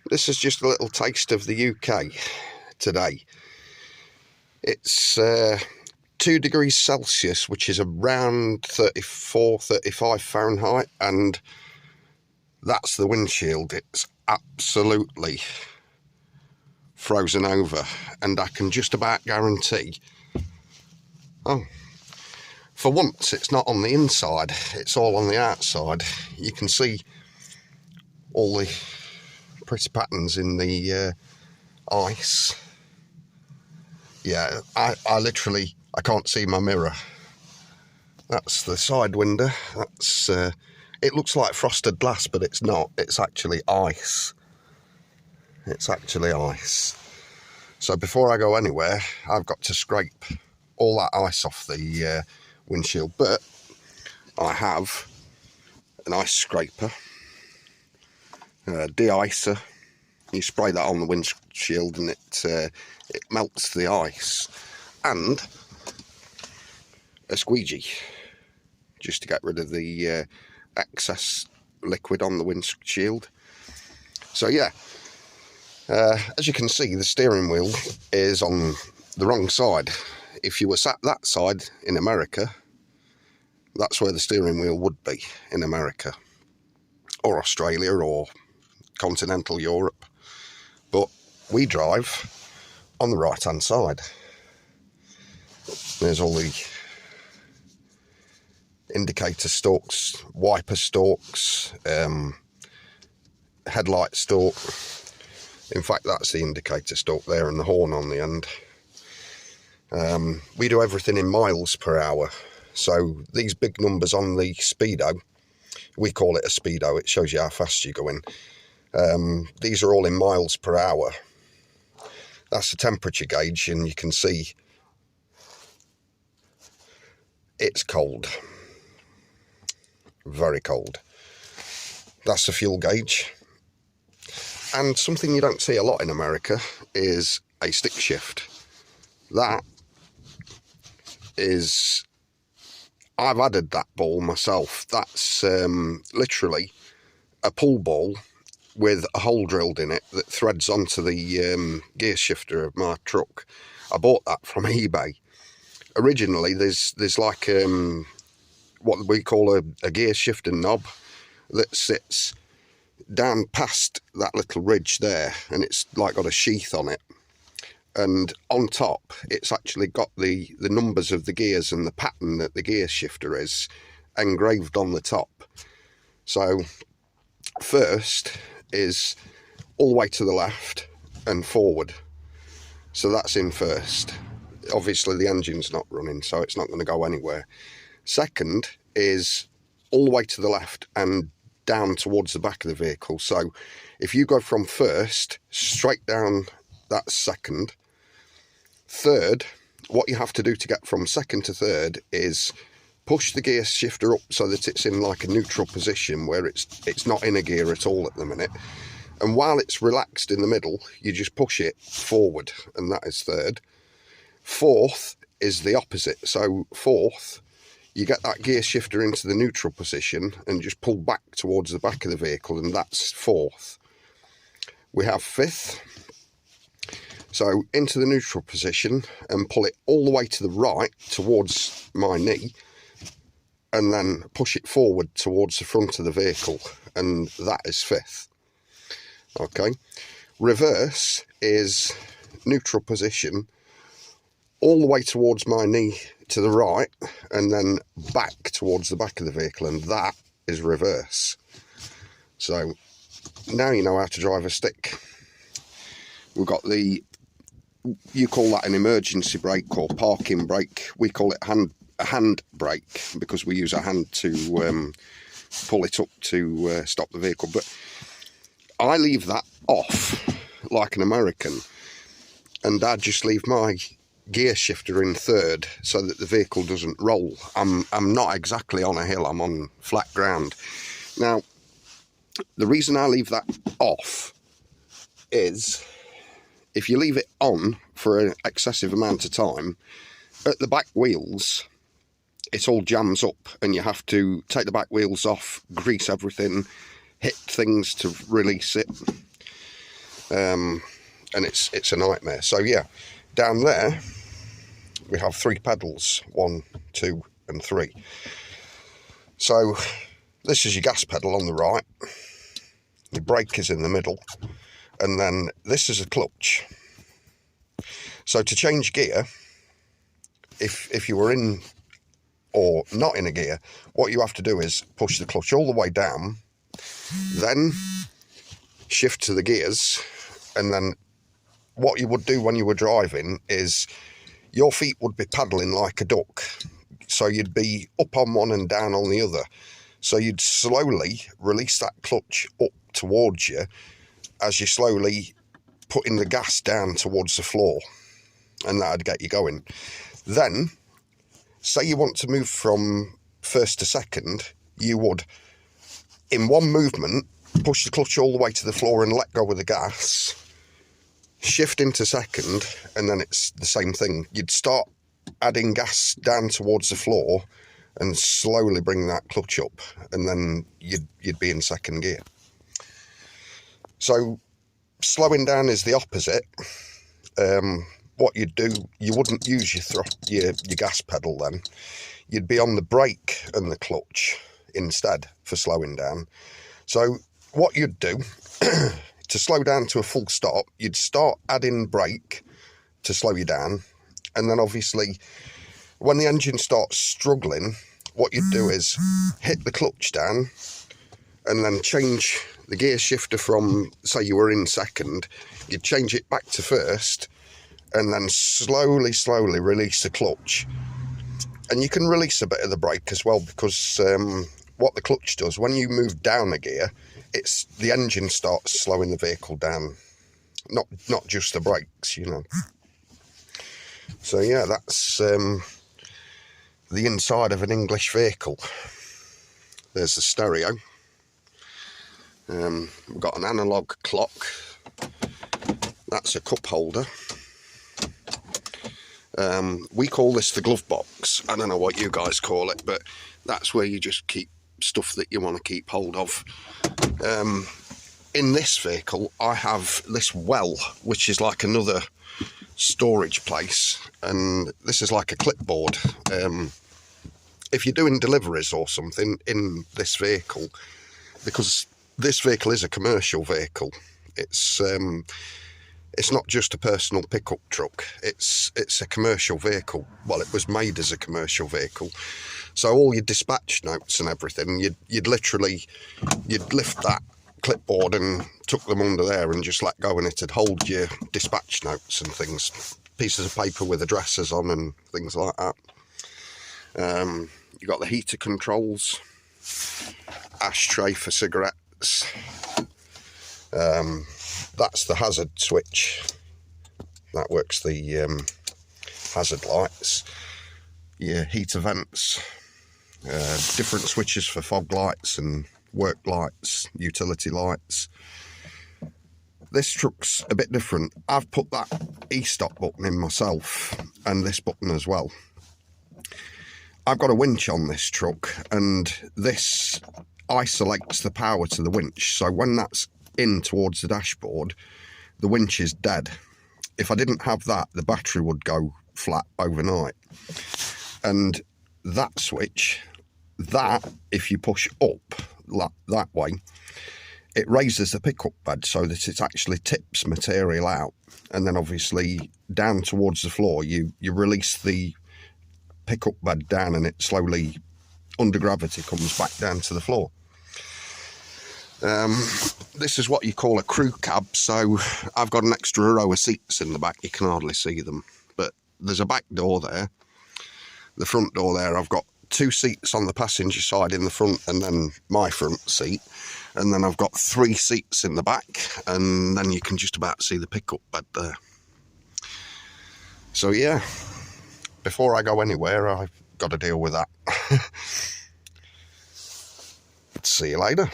This is just a little taste of the UK today. It's 2 degrees Celsius, which is around 34, 35 Fahrenheit, and that's the windshield. It's absolutely frozen over, and I can just about guarantee, for once it's not on the inside, it's all on the outside. You can see all the pretty patterns in the ice. Yeah, I literally can't see my mirror. That's the side window. That's it looks like frosted glass, but it's not. It's actually ice. It's actually ice. So before I go anywhere, I've got to scrape all that ice off the windshield. But I have an ice scraper, de-icer. You spray that on the windshield and it melts the ice, and a squeegee just to get rid of the excess liquid on the windshield. So yeah, as you can see, the steering wheel is on the wrong side. If you were sat that side in America, that's where the steering wheel would be in America or Australia or continental Europe. But we drive on the right hand side. There's all the indicator stalks, wiper stalks, headlight stalk. In fact, that's the indicator stalk there and the horn on the end. We do everything in miles per hour. So these big numbers on the speedo, we call it a speedo, it shows you how fast you're going. These are all in miles per hour. That's the temperature gauge, and you can see it's cold. Very cold. That's the fuel gauge. And something you don't see a lot in America is a stick shift. That is, I've added that ball myself. That's literally a pull ball with a hole drilled in it that threads onto the gear shifter of my truck. I bought that from eBay. Originally, there's like what we call a gear shifter knob that sits down past that little ridge there, and it's like got a sheath on it. And on top, it's actually got the numbers of the gears and the pattern that the gear shifter is engraved on the top. So first is all the way to the left and forward. So that's in first. Obviously the engine's not running, so it's not going to go anywhere. Second is all the way to the left and down towards the back of the vehicle. So if you go from first straight down, that's second. Third, what you have to do to get from second to third is push the gear shifter up so that it's in like a neutral position where it's not in a gear at all at the minute. And while it's relaxed in the middle, you just push it forward, and that is third. Fourth is the opposite. So fourth, you get that gear shifter into the neutral position and just pull back towards the back of the vehicle, and that's fourth. We have fifth. So into the neutral position and pull it all the way to the right towards my knee, and then push it forward towards the front of the vehicle, and that is fifth. Okay. Reverse is neutral position all the way towards my knee to the right, and then back towards the back of the vehicle, and that is reverse. So now you know how to drive a stick. We've got you call that an emergency brake or parking brake. We call it a hand brake because we use a hand to pull it up to stop the vehicle. But I leave that off like an American, and I just leave my gear shifter in third so that the vehicle doesn't roll. I'm not exactly on a hill, I'm on flat ground. Now, the reason I leave that off is if you leave it on for an excessive amount of time, at the back wheels, it all jams up, and you have to take the back wheels off, grease everything, hit things to release it. and it's a nightmare. So yeah, down there we have 3 pedals, 1, 2 and 3. So this is your gas pedal on the right, your brake is in the middle, and then this is a clutch. So to change gear, if you were in or not in a gear, what you have to do is push the clutch all the way down, then shift to the gears, and then what you would do when you were driving is your feet would be paddling like a duck. So you'd be up on one and down on the other. So you'd slowly release that clutch up towards you as you're slowly putting the gas down towards the floor, and that'd get you going. Then, say you want to move from first to second, you would, in one movement, push the clutch all the way to the floor and let go of the gas, shift into second, and then it's the same thing. You'd start adding gas down towards the floor and slowly bring that clutch up, and then you'd be in second gear. So slowing down is the opposite. What you'd do, you wouldn't use your gas pedal then. You'd be on the brake and the clutch instead for slowing down. So what you'd do, to slow down to a full stop, you'd start adding brake to slow you down. And then obviously, when the engine starts struggling, what you'd do is hit the clutch down and then change the gear shifter from, say you were in second, you'd change it back to first, and then slowly release the clutch. And you can release a bit of the brake as well, because what the clutch does, when you move down a gear, it's the engine starts slowing the vehicle down, not just the brakes, you know. So yeah, that's the inside of an English vehicle. There's the stereo. We've got an analogue clock. That's a cup holder. We call this the glove box. I don't know what you guys call it, but that's where you just keep stuff that you want to keep hold of. In this vehicle, I have this well, which is like another storage place, and this is like a clipboard. If you're doing deliveries or something in this vehicle, because this vehicle is a commercial vehicle, it's not just a personal pickup truck, it's a commercial vehicle. Well, it was made as a commercial vehicle, so all your dispatch notes and everything, you'd lift that clipboard and tuck them under there and just let go, and it'd hold your dispatch notes and things, pieces of paper with addresses on and things like that. You've got the heater controls, ashtray for cigarettes. That's the hazard switch. That works the hazard lights. Your heater vents. Different switches for fog lights and work lights, utility lights. This truck's a bit different. I've put that e-stop button in myself, and this button as well. I've got a winch on this truck, and this isolates the power to the winch, so when that's in towards the dashboard, the winch is dead. If I didn't have that, the battery would go flat overnight. And that switch, that, if you push up that way, it raises the pickup bed so that it actually tips material out, and then obviously down towards the floor you release the pickup bed down, and it slowly, under gravity, comes back down to the floor. This is what you call a crew cab, so I've got an extra row of seats in the back. You can hardly see them, but there's a back door there. The front door there, I've got 2 seats on the passenger side in the front, and then my front seat, and then I've got 3 seats in the back, and then you can just about see the pickup bed there. So yeah, before I go anywhere, I've got to deal with that. See you later.